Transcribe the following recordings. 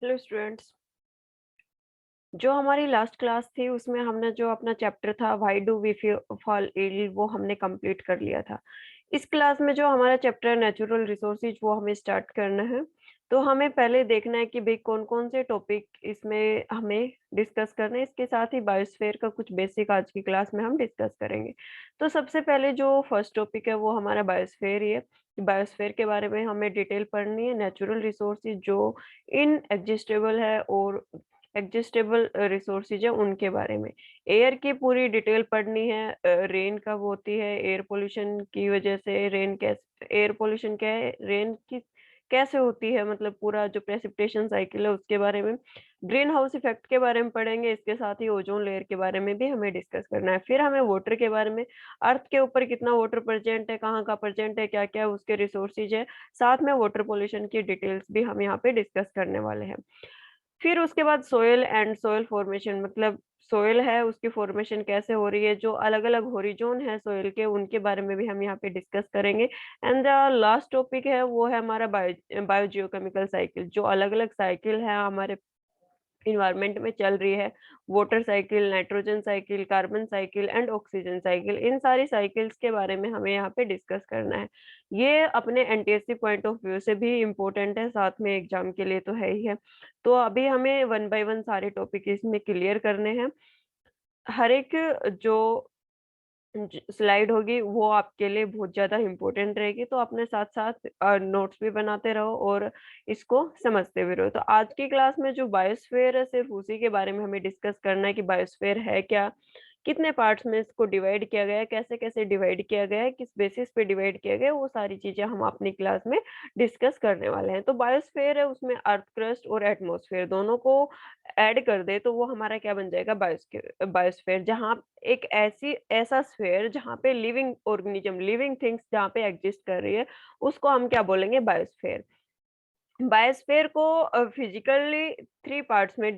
Hello students. जो हमारी last class थी उसमें हमने जो अपना चैप्टर था why do we fall ill वो हमने कंप्लीट कर लिया था। इस क्लास में जो हमारा चैप्टर है नेचुरल रिसोर्सेज वो हमें स्टार्ट करना है। तो हमें पहले देखना है कि भाई कौन कौन से टॉपिक इसमें हमें डिस्कस करने हैं। इसके साथ ही बायोस्फीयर का कुछ बेसिक आज की क्लास में हम डिस्कस करेंगे। तो सबसे पहले जो फर्स्ट टॉपिक है वो हमारा बायोस्फीयर ही है। बायोस्फीयर के बारे में हमें डिटेल पढ़नी है। नेचुरल रिसोर्सेज जो इन एग्जिस्टेबल है और एग्जिस्टेबल रिसोर्सेज है उनके बारे में। एयर की पूरी डिटेल पढ़नी है। रेन कब होती है, एयर पोल्यूशन की वजह से रेन कैसे, एयर पोल्यूशन क्या है, रेन की कैसे होती है, मतलब पूरा जो प्रेसिपिटेशन साइकिल है उसके बारे में। ग्रीन हाउस इफेक्ट के बारे में पढ़ेंगे। इसके साथ ही ओजोन लेयर के बारे में भी हमें डिस्कस करना है। फिर हमें वाटर के बारे में, अर्थ के ऊपर कितना वाटर प्रेजेंट है, कहाँ का प्रेजेंट है, क्या क्या उसके रिसोर्सेज है, साथ में वाटर पोल्यूशन की डिटेल्स भी हम यहाँ पे डिस्कस करने वाले हैं। फिर उसके बाद सोइल एंड सोइल फॉर्मेशन, मतलब सोइल है उसकी फॉर्मेशन कैसे हो रही है, जो अलग अलग होरिजोन है सोइल के उनके बारे में भी हम यहाँ पे डिस्कस करेंगे। एंड द लास्ट टॉपिक है वो है हमारा बायोजियोकेमिकल साइकिल, जो अलग अलग साइकिल है हमारे इन्वायरमेंट में चल रही है। Water cycle, nitrogen cycle, carbon cycle and oxygen cycle, इन सारी साइकिल्स के बारे में हमें यहाँ पे डिस्कस करना है। ये अपने एनटीएससी पॉइंट ऑफ व्यू से भी इम्पोर्टेंट है, साथ में एग्जाम के लिए तो है ही है। तो अभी हमें वन बाय वन सारे टॉपिक इसमें क्लियर करने हैं। हर एक जो स्लाइड होगी वो आपके लिए बहुत ज्यादा इम्पोर्टेंट रहेगी, तो अपने साथ साथ नोट्स भी बनाते रहो और इसको समझते भी रहो। तो आज की क्लास में जो बायोस्फीयर है सिर्फ उसी के बारे में हमें डिस्कस करना है कि बायोस्फीयर है क्या, कितने पार्ट्स में इसको डिवाइड किया गया है, कैसे कैसे डिवाइड किया गया है, किस बेसिस पे डिवाइड किया गया है, वो सारी चीजें हम अपनी क्लास में डिस्कस करने वाले हैं। तो बायोस्फीयर है उसमें अर्थ क्रस्ट और एटमॉस्फेयर दोनों को ऐड कर दे तो वो हमारा क्या बन जाएगा, बायोस्फीयर, जहाँ एक ऐसा स्फीयर जहाँ पे लिविंग ऑर्गेनिज्म, लिविंग थिंग्स जहाँ पे एग्जिस्ट कर रही है, उसको हम क्या बोलेंगे, बायोस्फीयर। बायोस्फीयर को फिजिकली थ्री पार्ट्स में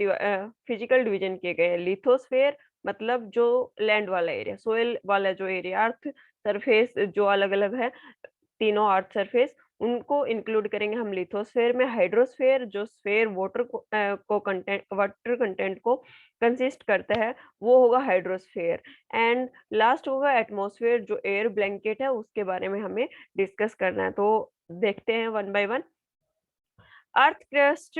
फिजिकल डिवीजन किए गए हैं। लिथोस्फीयर मतलब जो लैंड वाला एरिया, सोइल वाला जो एरिया, अर्थ सरफेस जो अलग अलग है, तीनों अर्थ सरफेस, उनको इंक्लूड करेंगे हम लिथोस्फेयर में। हाइड्रोस्फेयर जो स्फेयर वाटर कंटेंट को कंसिस्ट करता है, वो होगा हाइड्रोस्फेयर। एंड लास्ट होगा एटमॉस्फेयर, जो एयर ब्लैंकेट है उसके बारे में हमें डिस्कस करना है। तो देखते हैं one by one. Earth crust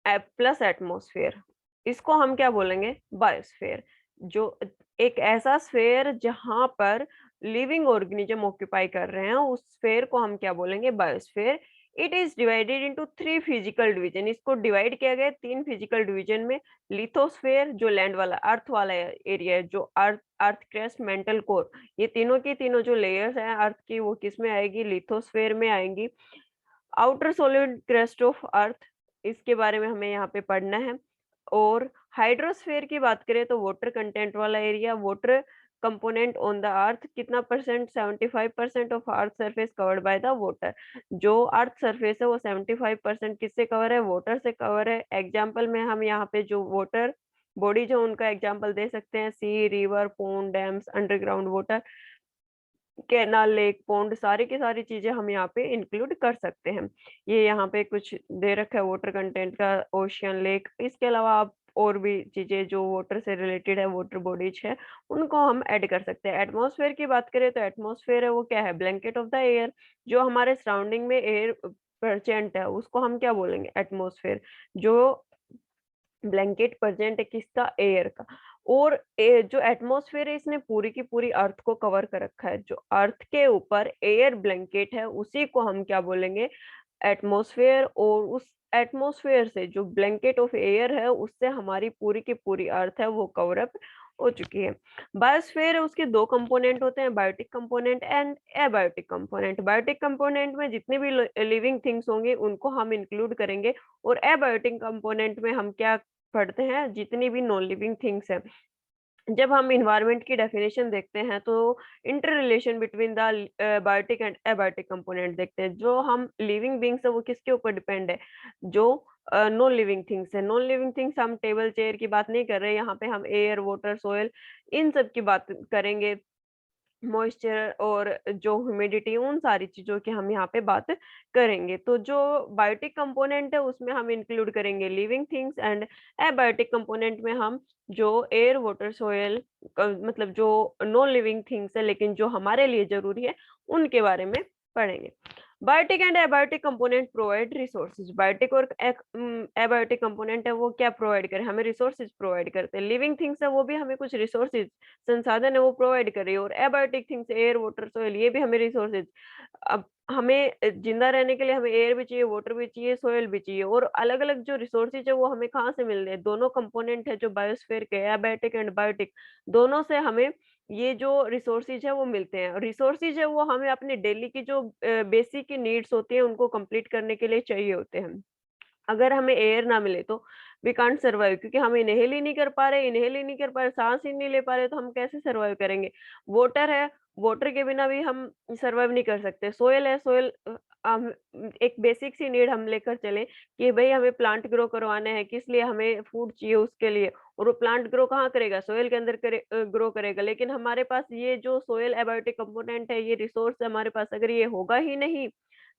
plus atmosphere, इसको हम क्या बोलेंगे, बायोस्फेयर। जो एक ऐसा स्फेयर जहां पर लिविंग ऑर्गेनिज्म ऑक्यूपाई कर रहे हैं, उस स्फेयर को हम क्या बोलेंगे, biosphere. It is divided into three physical division, इसको डिवाइड किया गया है तीन फिजिकल डिवीजन में। लिथोस्फेयर जो लैंड वाला अर्थ वाला एरिया है, जो अर्थ अर्थ क्रस्ट मेंटल कोर, ये तीनों की तीनों जो लेयर्स हैं अर्थ की, वो किस में आएगी, लिथोस्फेयर में आएंगी। Outer solid crust of earth, इसके बारे में हमें यहाँ पे पढ़ना है। और हाइड्रोस्फेयर की बात करें तो वाटर कंटेंट वाला area, water component on the earth कितना percent, 75% of earth surface covered by the water. जो अर्थ सरफेस है वो 75% किससे कवर है, वाटर से कवर है। एग्जाम्पल में हम यहाँ पे जो वाटर बॉडी जो उनका एग्जाम्पल दे सकते हैं, sea, river, pond, dams, underground water, canal, lake, pond, सारी की सारी चीजें हम यहाँ पे इंक्लूड कर सकते हैं। ये यहाँ पे कुछ दे रखा है वाटर कंटेंट का, ओशियन, लेक। इसके अलावा आप और भी चीजें जो वाटर से रिलेटेड है, वाटर बॉडीज है, उनको हम ऐड कर सकते हैं। एटमॉस्फेयर की बात करें तो एटमॉस्फेयर है वो क्या है, ब्लैंकेट ऑफ द एयर, जो हमारे सराउंडिंग में एयर प्रेजेंट है उसको हम क्या बोलेंगे, एटमॉस्फेयर। जो ब्लैंकेट प्रेजेंट है किसका, एयर का। और जो एटमॉस्फेयर है इसने पूरी की पूरी अर्थ को कवर कर रखा है। जो अर्थ के ऊपर एयर ब्लैंकेट है उसी को हम क्या बोलेंगे, एटमॉस्फेयर। और उस एटमॉस्फेयर से जो ब्लैंकेट ऑफ एयर है उससे हमारी पूरी की पूरी अर्थ है वो कवर अप हो चुकी है। बायोस्फेयर है उसके दो कंपोनेंट होते हैं, biotic component and abiotic component. Biotic component में जितने भी लिविंग थिंग्स होंगे उनको हम इंक्लूड करेंगे। और एबायोटिक कंपोनेंट में हम क्या पढ़ते हैं, जितनी भी नॉन लिविंग थिंग्स हैं। जब हम इन्वायरमेंट की डेफिनेशन देखते हैं तो interrelation between the biotic and abiotic component देखते हैं। जो हम लिविंग बींग्स है वो किसके ऊपर डिपेंड है, जो नॉन लिविंग थिंग्स है। नॉन लिविंग थिंग्स हम टेबल चेयर की बात नहीं कर रहे, यहाँ पे हम एयर, वाटर, सोयल, इन सब की बात करेंगे। मॉइस्चर और जो ह्यूमिडिटी, उन सारी चीज़ों की हम यहाँ पे बात करेंगे। तो जो बायोटिक कंपोनेंट है उसमें हम इंक्लूड करेंगे living things, and abiotic component में हम जो एयर, वाटर, सॉइल मतलब जो नॉन लिविंग थिंग्स है लेकिन जो हमारे लिए ज़रूरी है, उनके बारे में पढ़ेंगे। Biotic and abiotic component provide resources. Biotic और एबायोटिक कंपोनेंट है वो क्या प्रोवाइड करे? हमें रिसोर्सेज प्रोवाइड करते हैं। लिविंग थिंग्स है वो भी हमें कुछ रिसोर्सेज, संसाधन है वो प्रोवाइड कर रही है, और abiotic things air, water, soil ये भी हमें रिसोर्सेज। अब हमें जिंदा रहने के लिए हमें एयर भी चाहिए, वाटर भी चाहिए, सॉइल भी चाहिए, और अलग-अलग जो रिसोर्सेज है वो हमें कहाँ से मिल रहे हैं? दोनों कंपोनेंट है जो बायोस्फीयर के, एबायोटिक एंड बायोटिक, दोनों से हमें ये जो रिसोर्सेज है वो मिलते हैं। रिसोर्सेज है वो हमें अपनी डेली की जो बेसिक नीड्स होती है उनको कंप्लीट करने के लिए चाहिए होते हैं। अगर हमें एयर ना मिले तो वी कांट सर्वाइव, क्योंकि हम इन्हेल ही नहीं कर पा रहे, साँस ही नहीं ले पा रहे, तो हम कैसे सर्वाइव करेंगे? वाटर है, वाटर के बिना भी हम सर्वाइव नहीं कर सकते। सोइल है, सोइल हम एक बेसिक सी नीड हम लेकर चलें कि भई हमें प्लांट ग्रो करवाने हैं, किस लिए हमें फूड चाहिए उसके लिए, और वो प्लांट ग्रो कहाँ करेगा? सोइल के अंदर ग्रो करेगा। लेकिन हमारे पास ये जो सोइल एबायोटिक कंपोनेंट है, ये रिसोर्स है हमारे पास, अगर ये होगा ही नहीं,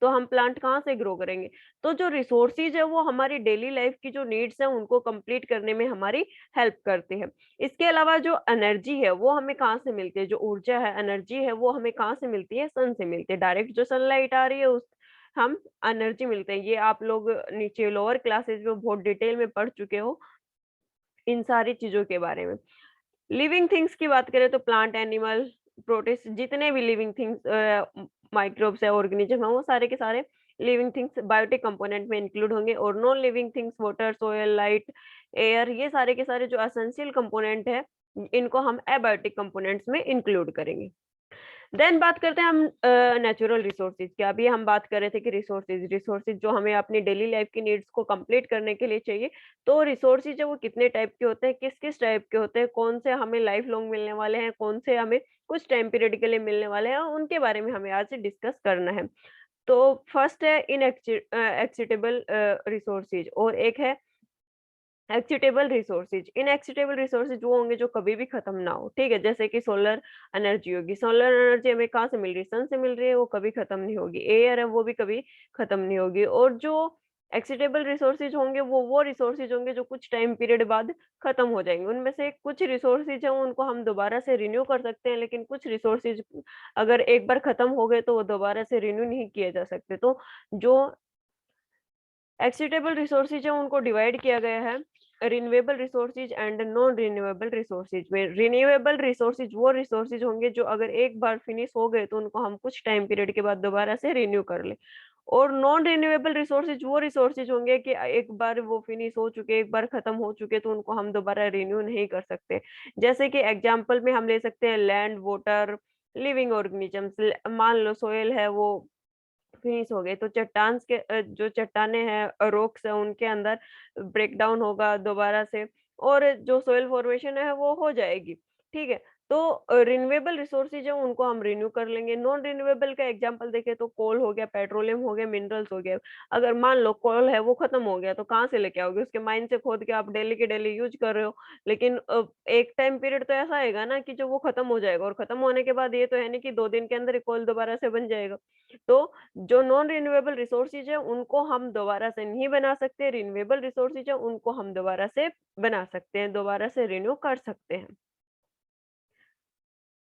तो हम प्लांट कहाँ से ग्रो करेंगे? तो जो रिसोर्सेज है वो हमारी डेली लाइफ की जो नीड्स हैं उनको कंप्लीट करने में हमारी हेल्प करते हैं। इसके अलावा जो एनर्जी है वो हमें कहाँ से मिलती है? जो ऊर्जा है, एनर्जी है वो हमें कहाँ से मिलती है? सन से मिलती है। डायरेक्ट जो सनलाइट आ रही है उस हम एनर्जी मिलते हैं। ये आप लोग नीचे लोअर क्लासेस में बहुत डिटेल में पढ़ चुके हो इन सारी चीज़ों के बारे में। लिविंग थिंग्स की बात करें तो प्लांट, एनिमल, प्रोटिस्ट, जितने भी लिविंग थिंग्स माइक्रोब्स है, ऑर्गेनिज्म है, वो सारे के सारे लिविंग थिंग्स बायोटिक कंपोनेंट में इंक्लूड होंगे, और non living things water, soil, light, air, ये सारे के सारे जो एसेंशियल कंपोनेंट है, इनको हम एबायोटिक कंपोनेंट्स में इंक्लूड करेंगे। देन बात करते हैं हम नेचुरल रिसोर्सेज की। अभी हम बात कर रहे थे कि रिसोर्सेज रिसोर्सेज जो हमें अपनी डेली लाइफ की नीड्स को कंप्लीट करने के लिए चाहिए। तो रिसोर्सेज है वो कितने टाइप के होते हैं, किस-किस टाइप के होते हैं, कौन से हमें लाइफ लॉन्ग मिलने वाले हैं, कौन से हमें कुछ टाइम पीरियड के लिए मिलने वाले हैं, उनके बारे में हमें आज डिस्कस करना है। तो फर्स्ट है एक्सेटेबल रिसोर्सेज, और एक है एक्सेटेबल रिसोर्सेज। इनएक्सेटेबल रिसोर्सेज वो होंगे जो कभी भी खत्म ना हो, ठीक है? जैसे कि सोलर एनर्जी होगी, सोलर एनर्जी हमें कहाँ से मिल रही है? सन से मिल रही है, वो कभी खत्म नहीं होगी। एयर है वो भी कभी खत्म नहीं होगी, और जो एक्सेटेबल रिसोर्सेज होंगे वो रिसोर्सेज होंगे जो कुछ टाइम पीरियड बाद खत्म हो जाएँगे। उनमें से कुछ रिसोर्सेज हैं उनको हम दोबारा से रिन्यू कर सकते हैं, लेकिन कुछ रिसोर्सेज अगर एक बार खत्म हो गए तो वो दोबारा से रिन्यू नहीं किए जा सकते। तो जो एक्सेटेबल रिसोर्सेज है उनको डिवाइड किया गया है renewable resources and non renewable resources में। रिन्यूएबल रिसोर्सेज वो रिसोर्सेज होंगे जो अगर एक बार फिनिश हो गए तो उनको हम कुछ टाइम पीरियड के बाद दोबारा से रिन्यू कर लें, और नॉन रिन्यूएबल रिसोर्सेज वो रिसोर्सेज होंगे कि एक बार वो फिनिश हो चुके, एक बार खत्म हो चुके, तो उनको हम दोबारा रिन्यू नहीं कर सकते। जैसे कि एग्जांपल में हम ले सकते हैं लैंड, वाटर, लिविंग ऑर्गेनिजम्स। मान लो सोइल है वो फिनिश हो गए, तो जो चट्टानें हैं, रॉक्स हैं, उनके अंदर ब्रेकडाउन होगा दोबारा से, और जो सॉइल फॉर्मेशन है वो हो जाएगी, ठीक है? तो रिन्यूएबल रिसोर्सेज है उनको हम रिन्यू कर लेंगे। नॉन रिन्यूएबल का एग्जांपल देखें तो कोल हो गया, पेट्रोलियम हो गया, मिनरल्स हो गया। अगर मान लो कोल है वो खत्म हो गया तो कहाँ से लेके आओगे? उसके माइन से खोद के आप डेली के डेली यूज़ कर रहे हो, लेकिन एक टाइम पीरियड तो ऐसा आएगा ना कि जो वो खत्म हो जाएगा, और खत्म होने के बाद ये तो है नहीं कि 2 दिन के अंदर ही कोल दोबारा से बन जाएगा। तो जो नॉन रिन्यूएबल रिसोर्सेज है उनको हम दोबारा से नहीं बना सकते, रिन्यूएबल रिसोर्सेज है उनको हम दोबारा से बना सकते हैं, दोबारा से रिन्यू कर सकते हैं।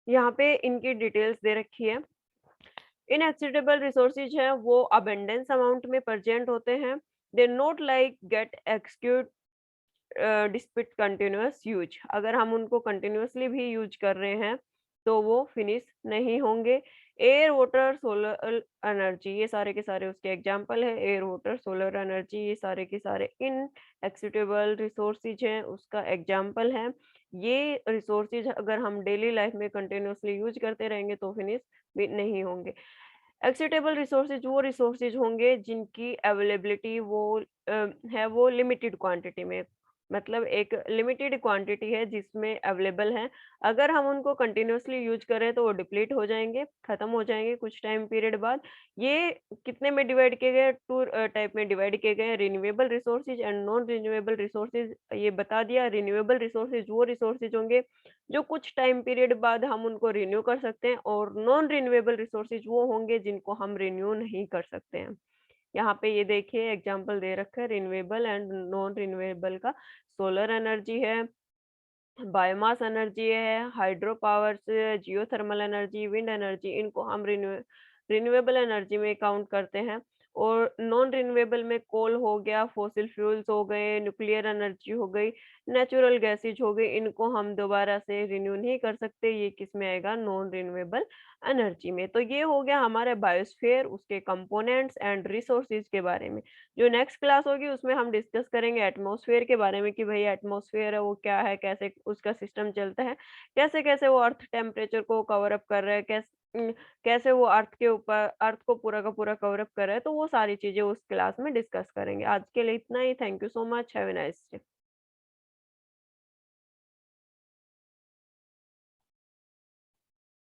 यहाँ पे इनकी डिटेल्स दे रखी है। इनएक्सेसिबल रिसोर्सेज हैं वो अबंडेंस अमाउंट में प्रेजेंट होते हैं। They not like get execute dispute continuous use. अगर हम उनको कंटिन्यूअसली भी यूज कर रहे हैं तो वो फिनिश नहीं होंगे। एयर, वाटर, सोलर एनर्जी, ये सारे के सारे उसके एग्जांपल है। एयर, वाटर, सोलर एनर्जी, ये सारे के सारे इन एक्सेसिबल रिसोर्सेज हैं, उसका एग्जांपल है। ये रिसोर्सेज अगर हम डेली लाइफ में कंटिन्यूअसली यूज करते रहेंगे तो फिनिश भी नहीं होंगे। एक्सेसिबल रिसोर्सेज वो रिसोर्सेज होंगे जिनकी अवेलेबिलिटी है वो लिमिटेड क्वांटिटी में। मतलब एक लिमिटेड क्वांटिटी है जिसमें अवेलेबल है। अगर हम उनको कंटिन्यूअसली यूज़ करें तो वो डिप्लीट हो जाएँगे, खत्म हो जाएँगे कुछ टाइम पीरियड बाद। ये कितने में डिवाइड किए गए हैं? 2 टाइप में डिवाइड किए गए हैं, renewable resources and non renewable resources. ये बता दिया, रिन्यूएबल रिसोर्सेज़ वो रिसोर्सेज़ होंगे जो कुछ टाइम पीरियड बाद हम उनको रिन्यू कर सकते हैं, और नॉन रिन्यूएबल रिसोर्सेज़ वो होंगे जिनको हम रिन्यू नहीं कर सकते हैं। यहाँ पे ये देखिए एग्ज़ाम्पल दे रखा है रिन्यूएबल एंड नॉन रिन्यूएबल का। सोलर एनर्जी है, बायोमास एनर्जी है, हाइड्रो पावर से जियोथर्मल एनर्जी, विंड एनर्जी, इनको हम रिन्यूएबल एनर्जी में काउंट करते हैं। और नॉन रिन्यूएबल में कोल हो गया, फॉसिल फ्यूल्स हो गए, न्यूक्लियर एनर्जी हो गई, नेचुरल गैसेज हो गई, इनको हम दोबारा से रिन्यू नहीं कर सकते। ये किसमें आएगा? नॉन रिन्यूएबल एनर्जी में। तो ये हो गया हमारे बायोस्फीयर, उसके कंपोनेंट्स एंड रिसोर्सेज के बारे में। जो नेक्स्ट क्लास होगी उसमें हम डिस्कस करेंगे एटमॉस्फेयर के बारे में कि भई एटमॉस्फेयर है वो क्या है, कैसे उसका सिस्टम चलता है, कैसे-कैसे वो अर्थ टेम्परेचर को कवर अप कर रहा है, कैसे वो अर्थ के ऊपर अर्थ को पूरा का पूरा कवर अप कर रहा है, तो वो सारी चीज़ें उस क्लास में डिस्कस करेंगे। आज के लिए इतना ही। Thank you so much. Have a nice day.